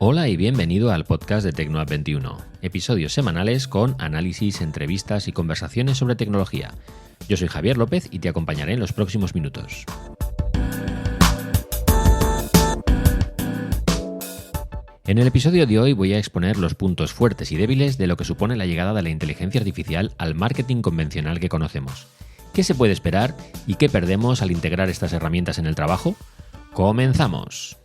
Hola y bienvenido al podcast de TecnoApp 21, episodios semanales con análisis, entrevistas y conversaciones sobre tecnología. Yo soy Javier López y te acompañaré en los próximos minutos. En el episodio de hoy voy a exponer los puntos fuertes y débiles de lo que supone la llegada de la inteligencia artificial al marketing convencional que conocemos. ¿Qué se puede esperar y qué perdemos al integrar estas herramientas en el trabajo? ¡Comenzamos!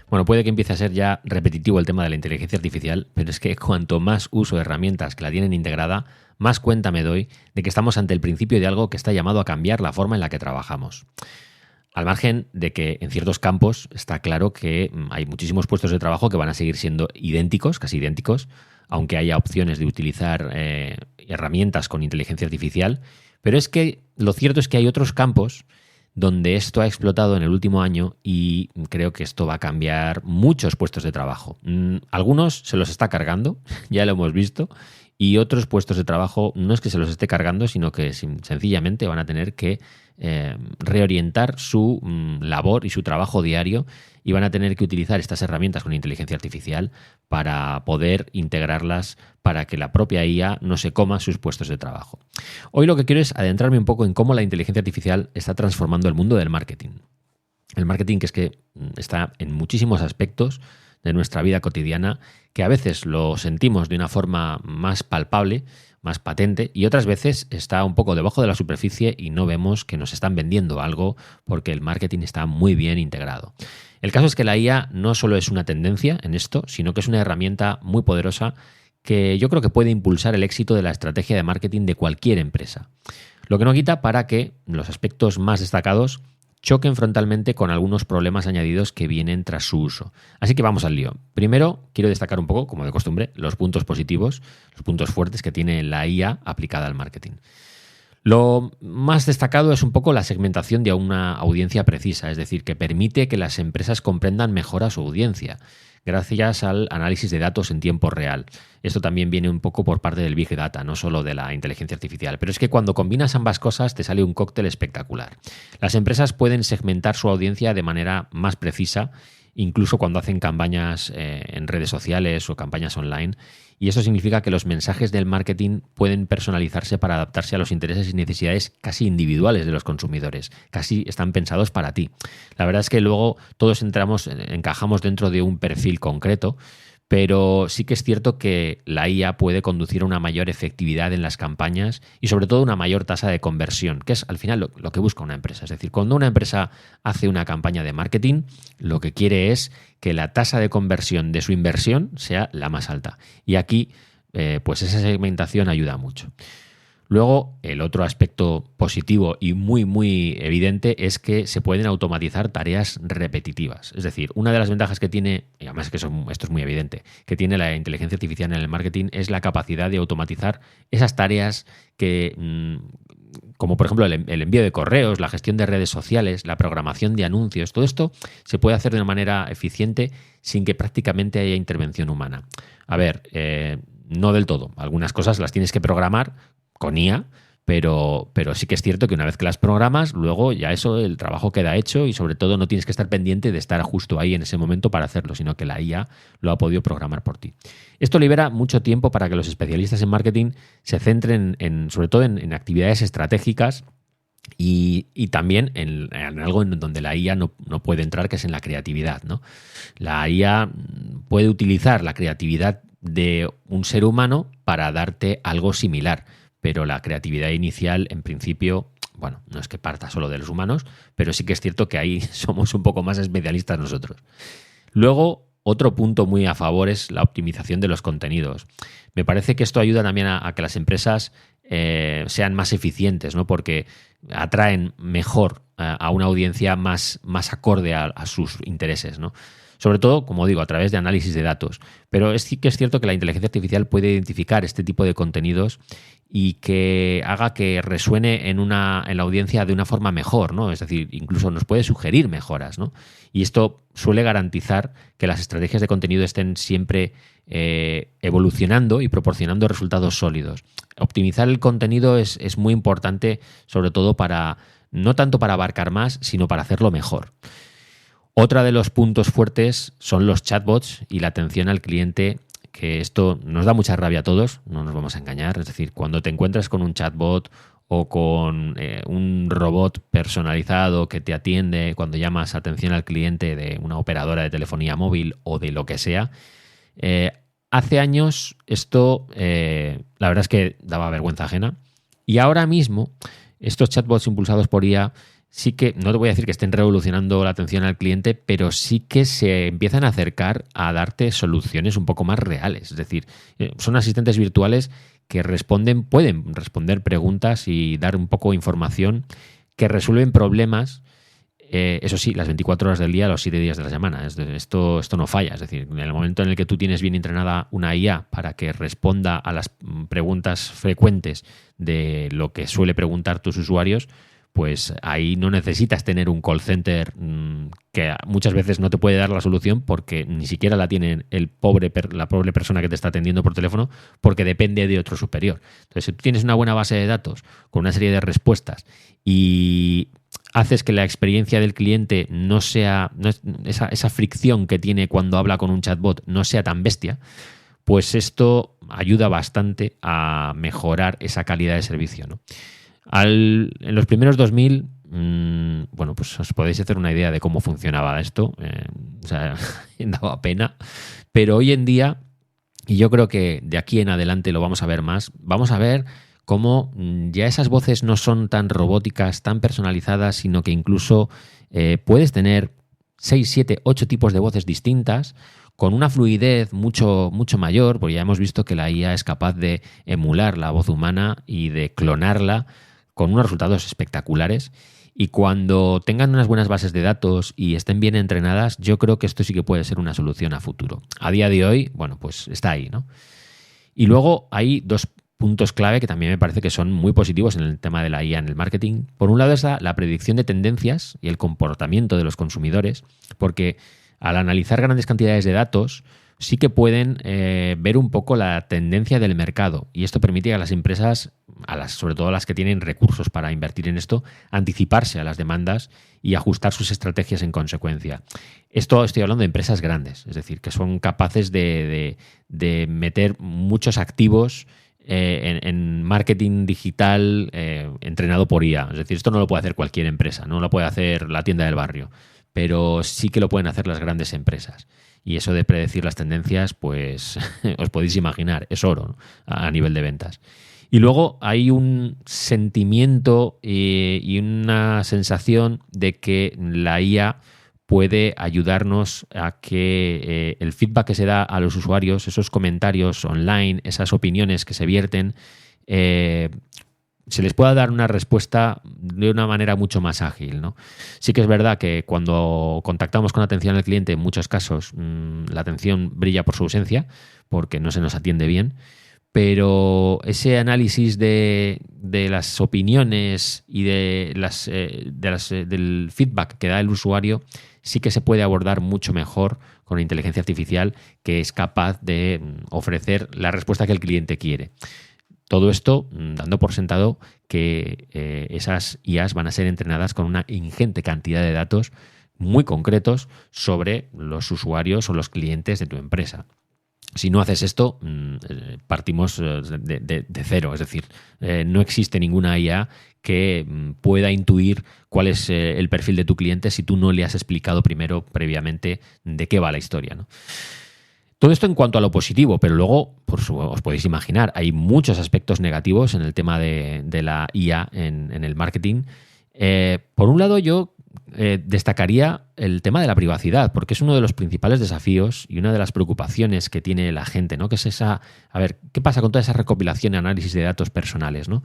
Bueno, puede que empiece a ser ya repetitivo el tema de la inteligencia artificial, pero es que cuanto más uso de herramientas que la tienen integrada, más cuenta me doy de que estamos ante el principio de algo que está llamado a cambiar la forma en la que trabajamos. Al margen de que en ciertos campos está claro que hay muchísimos puestos de trabajo que van a seguir siendo idénticos, casi idénticos, aunque haya opciones de utilizar herramientas con inteligencia artificial, pero es que lo cierto es que hay otros campos donde esto ha explotado en el último año y creo que esto va a cambiar muchos puestos de trabajo. Algunos se los está cargando, ya lo hemos visto, y otros puestos de trabajo no es que se los esté cargando, sino que sencillamente van a tener que reorientar su labor y su trabajo diario y van a tener que utilizar estas herramientas con inteligencia artificial para poder integrarlas para que la propia IA no se coma sus puestos de trabajo. Hoy lo que quiero es adentrarme un poco en cómo la inteligencia artificial está transformando el mundo del marketing. El marketing que es que está en muchísimos aspectos de nuestra vida cotidiana, que a veces lo sentimos de una forma más palpable, más patente, y otras veces está un poco debajo de la superficie y no vemos que nos están vendiendo algo porque el marketing está muy bien integrado. El caso es que la IA no solo es una tendencia en esto, sino que es una herramienta muy poderosa que yo creo que puede impulsar el éxito de la estrategia de marketing de cualquier empresa. Lo que no quita para que los aspectos más destacados choquen frontalmente con algunos problemas añadidos que vienen tras su uso. Así que vamos al lío. Primero, quiero destacar un poco, como de costumbre, los puntos positivos, los puntos fuertes que tiene la IA aplicada al marketing. Lo más destacado es un poco la segmentación de una audiencia precisa, es decir, que permite que las empresas comprendan mejor a su audiencia, gracias al análisis de datos en tiempo real. Esto también viene un poco por parte del Big Data, no solo de la inteligencia artificial. Pero es que cuando combinas ambas cosas te sale un cóctel espectacular. Las empresas pueden segmentar su audiencia de manera más precisa, incluso cuando hacen campañas en redes sociales o campañas online. Y eso significa que los mensajes del marketing pueden personalizarse para adaptarse a los intereses y necesidades casi individuales de los consumidores. Casi están pensados para ti. La verdad es que luego todos encajamos dentro de un perfil concreto, pero sí que es cierto que la IA puede conducir a una mayor efectividad en las campañas y sobre todo una mayor tasa de conversión, que es al final lo que busca una empresa. Es decir, cuando una empresa hace una campaña de marketing, lo que quiere es que la tasa de conversión de su inversión sea la más alta. Y aquí, pues esa segmentación ayuda mucho. Luego, el otro aspecto positivo y muy, muy evidente es que se pueden automatizar tareas repetitivas. Es decir, una de las ventajas que tiene, y además que esto es muy evidente, que tiene la inteligencia artificial en el marketing es la capacidad de automatizar esas tareas que, como por ejemplo el envío de correos, la gestión de redes sociales, la programación de anuncios, todo esto se puede hacer de una manera eficiente sin que prácticamente haya intervención humana. A ver, no del todo. Algunas cosas las tienes que programar con IA, pero sí que es cierto que una vez que las programas, luego ya el trabajo queda hecho y sobre todo no tienes que estar pendiente de estar justo ahí en ese momento para hacerlo, sino que la IA lo ha podido programar por ti. Esto libera mucho tiempo para que los especialistas en marketing se centren sobre todo en actividades estratégicas y también en algo en donde la IA no puede entrar, que es en la creatividad, ¿no? La IA puede utilizar la creatividad de un ser humano para darte algo similar, pero la creatividad inicial, en principio, bueno, no es que parta solo de los humanos, pero sí que es cierto que ahí somos un poco más especialistas nosotros. Luego, otro punto muy a favor es la optimización de los contenidos. Me parece que esto ayuda también a que las empresas sean más eficientes, ¿no? Porque atraen mejor a una audiencia más acorde a sus intereses, ¿no? sobre todo, como digo, a través de análisis de datos. Pero sí que es cierto que la inteligencia artificial puede identificar este tipo de contenidos y que haga que resuene en la audiencia de una forma mejor, ¿no? Es decir, incluso nos puede sugerir mejoras, ¿no? Y esto suele garantizar que las estrategias de contenido estén siempre evolucionando y proporcionando resultados sólidos. Optimizar el contenido es muy importante, sobre todo no tanto para abarcar más, sino para hacerlo mejor. Otra de los puntos fuertes son los chatbots y la atención al cliente, que esto nos da mucha rabia a todos, no nos vamos a engañar. Es decir, cuando te encuentras con un chatbot o con un robot personalizado que te atiende cuando llamas atención al cliente de una operadora de telefonía móvil o de lo que sea, hace años esto la verdad es que daba vergüenza ajena. Y ahora mismo estos chatbots impulsados por IA sí que, no te voy a decir que estén revolucionando la atención al cliente, pero sí que se empiezan a acercar a darte soluciones un poco más reales. Es decir, son asistentes virtuales que pueden responder preguntas y dar un poco de información, que resuelven problemas, eso sí, las 24 horas del día, los 7 días de la semana. Esto no falla. Es decir, en el momento en el que tú tienes bien entrenada una IA para que responda a las preguntas frecuentes de lo que suele preguntar tus usuarios, pues ahí no necesitas tener un call center que muchas veces no te puede dar la solución porque ni siquiera la tiene la pobre persona que te está atendiendo por teléfono, porque depende de otro superior. Entonces, si tú tienes una buena base de datos con una serie de respuestas y haces que la experiencia del cliente esa fricción que tiene cuando habla con un chatbot no sea tan bestia, pues esto ayuda bastante a mejorar esa calidad de servicio, ¿no? En los primeros 2000, bueno, pues os podéis hacer una idea de cómo funcionaba esto. O sea, daba pena. Pero hoy en día, y yo creo que de aquí en adelante lo vamos a ver más, vamos a ver cómo ya esas voces no son tan robóticas, tan personalizadas, sino que incluso puedes tener 6, 7, 8 tipos de voces distintas, con una fluidez mucho, mucho mayor, porque ya hemos visto que la IA es capaz de emular la voz humana y de clonarla con unos resultados espectaculares. Y cuando tengan unas buenas bases de datos y estén bien entrenadas, yo creo que esto sí que puede ser una solución a futuro. A día de hoy, bueno, pues está ahí, ¿no? Y luego hay dos puntos clave que también me parece que son muy positivos en el tema de la IA en el marketing. Por un lado es la predicción de tendencias y el comportamiento de los consumidores, porque al analizar grandes cantidades de datos, sí que pueden ver un poco la tendencia del mercado, y esto permite a las empresas, sobre todo a las que tienen recursos para invertir en esto, anticiparse a las demandas y ajustar sus estrategias en consecuencia. Esto estoy hablando de empresas grandes, es decir, que son capaces de meter muchos activos en marketing digital entrenado por IA. Es decir, esto no lo puede hacer cualquier empresa, no lo puede hacer la tienda del barrio, pero sí que lo pueden hacer las grandes empresas. Y eso de predecir las tendencias, pues os podéis imaginar, es oro, ¿no?, a nivel de ventas. Y luego hay un sentimiento y una sensación de que la IA puede ayudarnos a que el feedback que se da a los usuarios, esos comentarios online, esas opiniones que se vierten, se les pueda dar una respuesta de una manera mucho más ágil, ¿no? Sí que es verdad que cuando contactamos con atención al cliente, en muchos casos la atención brilla por su ausencia, porque no se nos atiende bien, pero ese análisis de las opiniones y del feedback que da el usuario sí que se puede abordar mucho mejor con la inteligencia artificial, que es capaz de ofrecer la respuesta que el cliente quiere. Todo esto dando por sentado que esas IAs van a ser entrenadas con una ingente cantidad de datos muy concretos sobre los usuarios o los clientes de tu empresa. Si no haces esto, partimos de cero. Es decir, no existe ninguna IA que pueda intuir cuál es el perfil de tu cliente si tú no le has explicado previamente de qué va la historia, ¿no? Todo esto en cuanto a lo positivo, pero luego, os podéis imaginar, hay muchos aspectos negativos en el tema de la IA en el marketing. Por un lado, yo destacaría el tema de la privacidad, porque es uno de los principales desafíos y una de las preocupaciones que tiene la gente, ¿no? Que es a ver, ¿qué pasa con toda esa recopilación y análisis de datos personales, ¿no?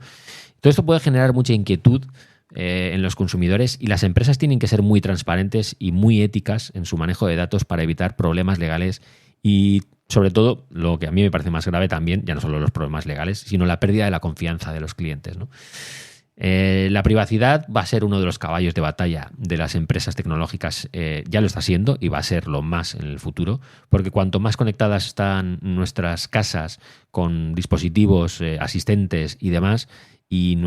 Todo esto puede generar mucha inquietud en los consumidores, y las empresas tienen que ser muy transparentes y muy éticas en su manejo de datos para evitar problemas legales y, sobre todo, lo que a mí me parece más grave también, ya no solo los problemas legales, sino la pérdida de la confianza de los clientes, ¿no? La privacidad va a ser uno de los caballos de batalla de las empresas tecnológicas, ya lo está siendo y va a ser lo más en el futuro, porque cuanto más conectadas están nuestras casas con dispositivos, asistentes y demás, y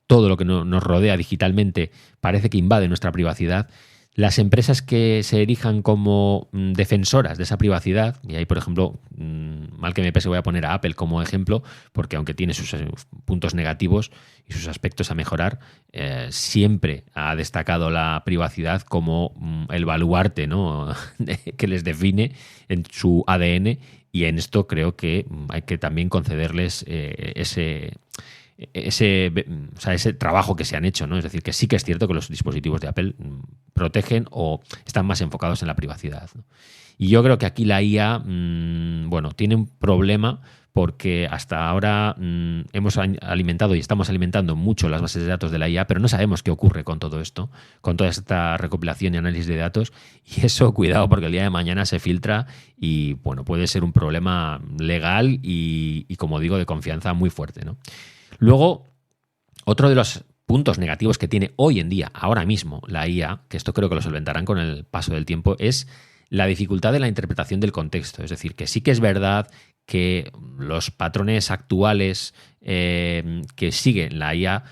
todo lo que nos rodea digitalmente parece que invade nuestra privacidad, las empresas que se erijan como defensoras de esa privacidad, y ahí, por ejemplo, mal que me pese, voy a poner a Apple como ejemplo, porque aunque tiene sus puntos negativos y sus aspectos a mejorar, siempre ha destacado la privacidad como el baluarte, ¿no? que les define en su ADN, y en esto creo que hay que también concederles ese trabajo que se han hecho, ¿no? Es decir, que sí que es cierto que los dispositivos de Apple protegen o están más enfocados en la privacidad, ¿no? Y yo creo que aquí la IA, tiene un problema porque hasta ahora hemos alimentado y estamos alimentando mucho las bases de datos de la IA, pero no sabemos qué ocurre con todo esto, con toda esta recopilación y análisis de datos, y eso, cuidado, porque el día de mañana se filtra y, puede ser un problema legal y como digo, de confianza muy fuerte, ¿no? Luego, otro de los puntos negativos que tiene hoy en día, ahora mismo, la IA, que esto creo que lo solventarán con el paso del tiempo, es la dificultad de la interpretación del contexto. Es decir, que sí que es verdad que los patrones actuales que siguen la IA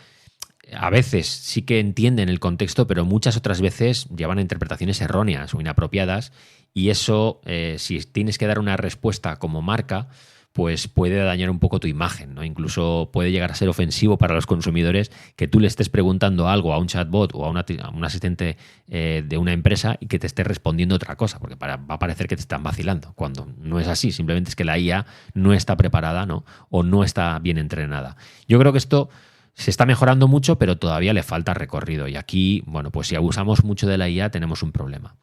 a veces sí que entienden el contexto, pero muchas otras veces llevan a interpretaciones erróneas o inapropiadas, y eso, si tienes que dar una respuesta como marca, pues puede dañar un poco tu imagen, ¿no? Incluso puede llegar a ser ofensivo para los consumidores que tú le estés preguntando algo a un chatbot o a un asistente de una empresa y que te esté respondiendo otra cosa, porque va a parecer que te están vacilando, cuando no es así. Simplemente es que la IA no está preparada, ¿no? O no está bien entrenada. Yo creo que esto se está mejorando mucho, pero todavía le falta recorrido. Y aquí, pues si abusamos mucho de la IA tenemos un problema.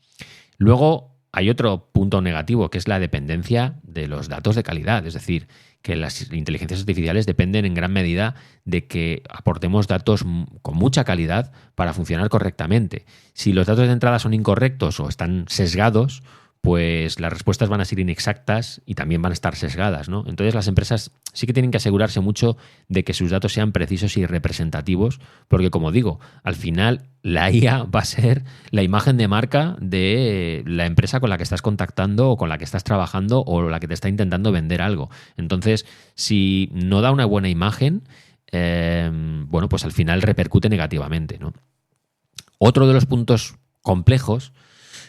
Luego, hay otro punto negativo, que es la dependencia de los datos de calidad. Es decir, que las inteligencias artificiales dependen en gran medida de que aportemos datos con mucha calidad para funcionar correctamente. Si los datos de entrada son incorrectos o están sesgados, pues las respuestas van a ser inexactas y también van a estar sesgadas, ¿no? Entonces las empresas sí que tienen que asegurarse mucho de que sus datos sean precisos y representativos, porque, como digo, al final la IA va a ser la imagen de marca de la empresa con la que estás contactando o con la que estás trabajando o la que te está intentando vender algo. Entonces, si no da una buena imagen, pues al final repercute negativamente, ¿no? Otro de los puntos complejos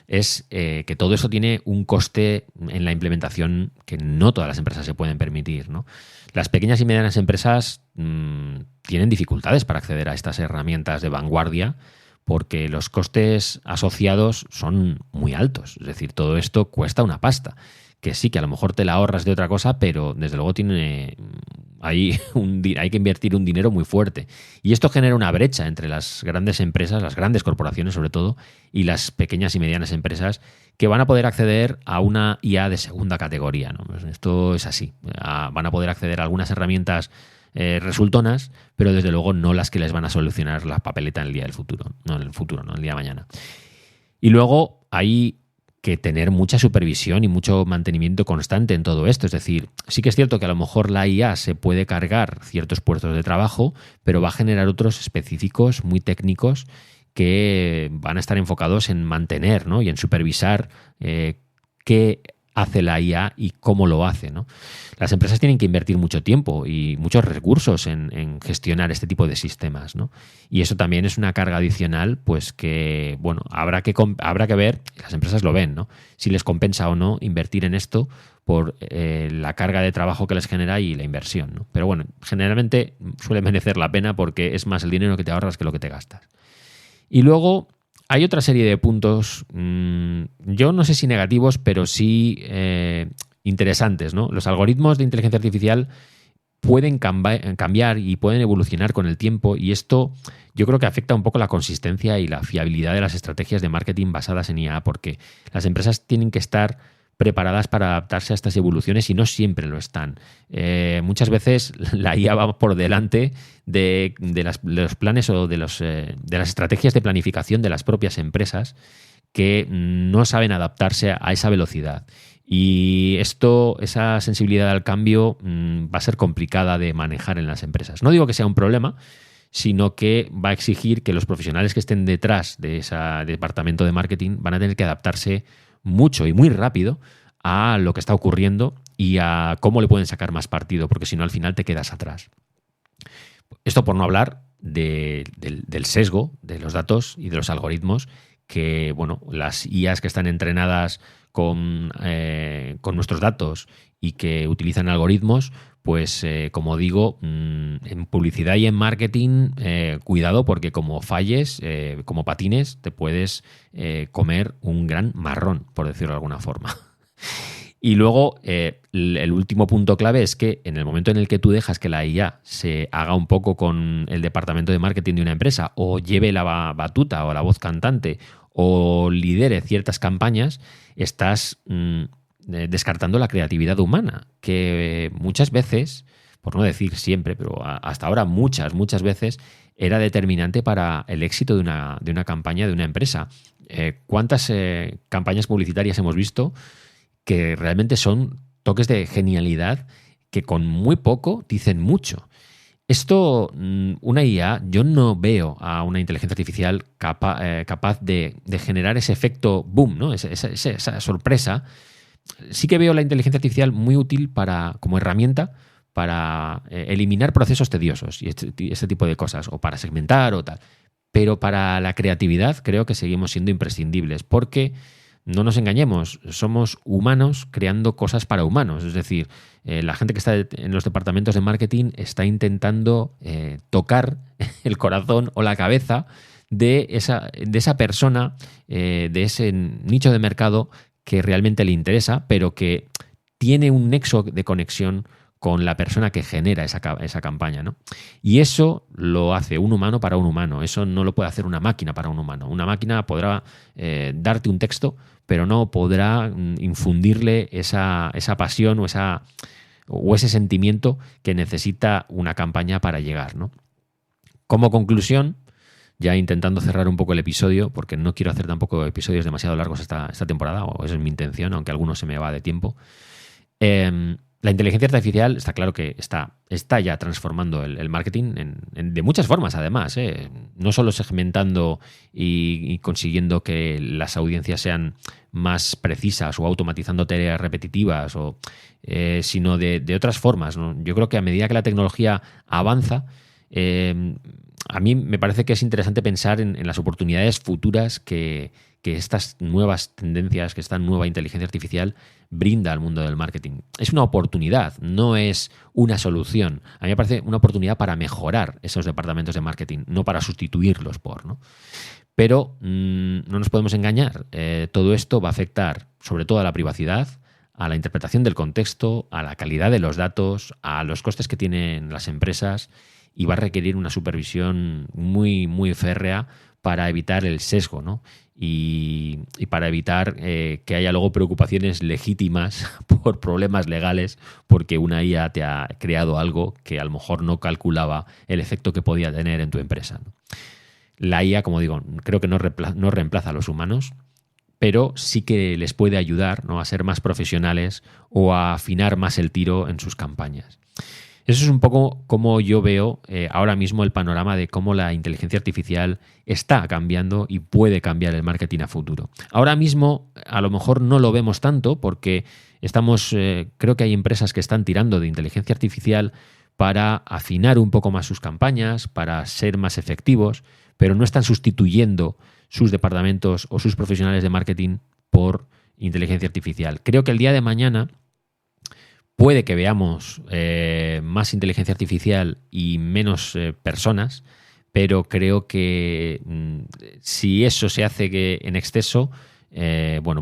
es que todo eso tiene un coste en la implementación que no todas las empresas se pueden permitir, ¿no? Las pequeñas y medianas empresas tienen dificultades para acceder a estas herramientas de vanguardia porque los costes asociados son muy altos. Es decir, todo esto cuesta una pasta. Que sí, que a lo mejor te la ahorras de otra cosa, pero desde luego hay que invertir un dinero muy fuerte. Y esto genera una brecha entre las grandes empresas, las grandes corporaciones sobre todo, y las pequeñas y medianas empresas que van a poder acceder a una IA de segunda categoría, ¿no? Pues esto es así. Van a poder acceder a algunas herramientas resultonas, pero desde luego no las que les van a solucionar la papeleta en el día del futuro, no en el futuro, no el día de mañana. Y luego hay que tener mucha supervisión y mucho mantenimiento constante en todo esto. Es decir, sí que es cierto que a lo mejor la IA se puede cargar ciertos puestos de trabajo, pero va a generar otros específicos, muy técnicos, que van a estar enfocados en mantener, ¿no? Y en supervisar qué hace la IA y cómo lo hace, ¿no? Las empresas tienen que invertir mucho tiempo y muchos recursos en gestionar este tipo de sistemas, ¿no? Y eso también es una carga adicional, pues que, habrá que ver, las empresas lo ven, ¿no? Si les compensa o no invertir en esto por la carga de trabajo que les genera y la inversión, ¿no? Pero generalmente suele merecer la pena porque es más el dinero que te ahorras que lo que te gastas. Y luego hay otra serie de puntos, yo no sé si negativos, pero sí interesantes, ¿no? Los algoritmos de inteligencia artificial pueden cambiar y pueden evolucionar con el tiempo, y esto yo creo que afecta un poco la consistencia y la fiabilidad de las estrategias de marketing basadas en IA, porque las empresas tienen que estar preparadas para adaptarse a estas evoluciones y no siempre lo están. Muchas veces la IA va por delante de los planes o de las estrategias de planificación de las propias empresas que no saben adaptarse a esa velocidad. Y esa sensibilidad al cambio va a ser complicada de manejar en las empresas. No digo que sea un problema, sino que va a exigir que los profesionales que estén detrás de ese departamento de marketing van a tener que adaptarse mucho y muy rápido a lo que está ocurriendo y a cómo le pueden sacar más partido, porque si no al final te quedas atrás. Esto por no hablar del sesgo de los datos y de los algoritmos que, bueno, las IAs que están entrenadas con nuestros datos y que utilizan algoritmos, pues como digo, en publicidad y en marketing, cuidado porque como falles, como patines, te puedes comer un gran marrón, por decirlo de alguna forma. Y luego, el último punto clave es que en el momento en el que tú dejas que la IA se haga un poco con el departamento de marketing de una empresa o lleve la batuta o la voz cantante o lidere ciertas campañas, estás descartando la creatividad humana, que muchas veces, por no decir siempre, pero hasta ahora muchas veces, era determinante para el éxito de una campaña, de una empresa. ¿Cuántas campañas publicitarias hemos visto que realmente son toques de genialidad que con muy poco dicen mucho? Esto, una IA, yo no veo a una inteligencia artificial capaz de generar ese efecto boom, ¿no? Esa sorpresa. Sí que veo la inteligencia artificial muy útil como herramienta para eliminar procesos tediosos y este tipo de cosas, o para segmentar o tal. Pero para la creatividad creo que seguimos siendo imprescindibles, porque no nos engañemos, somos humanos creando cosas para humanos. Es decir, la gente que está en los departamentos de marketing está intentando tocar el corazón o la cabeza de esa persona, de ese nicho de mercado que realmente le interesa, pero que tiene un nexo de conexión con la persona que genera esa campaña, ¿no? Y eso lo hace un humano para un humano. Eso no lo puede hacer una máquina para un humano. Una máquina podrá darte un texto, pero no podrá infundirle esa pasión o ese sentimiento que necesita una campaña para llegar, ¿no? Como conclusión, ya intentando cerrar un poco el episodio, porque no quiero hacer tampoco episodios demasiado largos esta temporada, o esa es mi intención, aunque algunos se me va de tiempo. La inteligencia artificial está claro que está ya transformando el marketing de muchas formas, además. No solo segmentando y consiguiendo que las audiencias sean más precisas o automatizando tareas repetitivas, sino de otras formas, ¿no? Yo creo que a medida que la tecnología avanza, a mí me parece que es interesante pensar en las oportunidades futuras que estas nuevas tendencias, que esta nueva inteligencia artificial brinda al mundo del marketing. Es una oportunidad, no es una solución. A mí me parece una oportunidad para mejorar esos departamentos de marketing, no para sustituirlos ¿no? Pero no nos podemos engañar. Todo esto va a afectar sobre todo a la privacidad, a la interpretación del contexto, a la calidad de los datos, a los costes que tienen las empresas, y va a requerir una supervisión muy, muy férrea para evitar el sesgo, ¿no? Y para evitar que haya luego preocupaciones legítimas por problemas legales porque una IA te ha creado algo que a lo mejor no calculaba el efecto que podía tener en tu empresa, ¿no? La IA, como digo, creo que no reemplaza a los humanos, pero sí que les puede ayudar, ¿no?, a ser más profesionales o a afinar más el tiro en sus campañas. Eso es un poco como yo veo ahora mismo el panorama de cómo la inteligencia artificial está cambiando y puede cambiar el marketing a futuro. Ahora mismo a lo mejor no lo vemos tanto porque creo que hay empresas que están tirando de inteligencia artificial para afinar un poco más sus campañas, para ser más efectivos, pero no están sustituyendo sus departamentos o sus profesionales de marketing por inteligencia artificial. Creo que el día de mañana puede que veamos más inteligencia artificial y menos personas, pero creo que si eso se hace en exceso,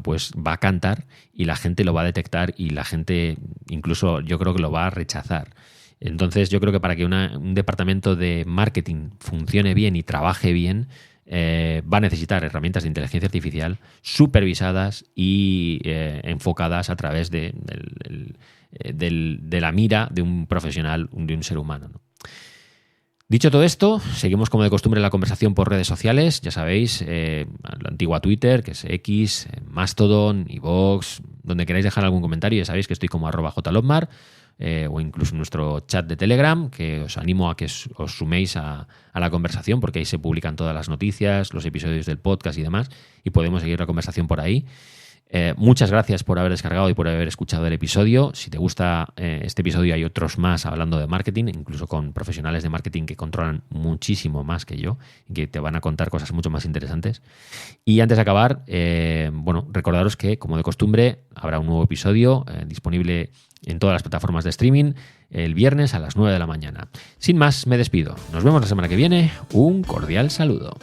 pues va a cantar y la gente lo va a detectar y la gente incluso yo creo que lo va a rechazar. Entonces yo creo que para que un departamento de marketing funcione bien y trabaje bien, va a necesitar herramientas de inteligencia artificial supervisadas y enfocadas a través de la mira de un profesional, de un ser humano, ¿no? Dicho todo esto, seguimos como de costumbre la conversación por redes sociales, ya sabéis, la antigua Twitter, que es X, Mastodon, iVoox, donde queráis dejar algún comentario, ya sabéis que estoy como @jlopmar, o incluso en nuestro chat de Telegram, que os animo a que os suméis a la conversación, porque ahí se publican todas las noticias, los episodios del podcast y demás, y podemos seguir la conversación por ahí. Muchas gracias por haber descargado y por haber escuchado el episodio. Si te gusta este episodio, hay otros más hablando de marketing, incluso con profesionales de marketing que controlan muchísimo más que yo y que te van a contar cosas mucho más interesantes. Y antes de acabar, recordaros que, como de costumbre, habrá un nuevo episodio disponible en todas las plataformas de streaming el viernes a las 9 de la mañana. Sin más, me despido. Nos vemos la semana que viene. Un cordial saludo.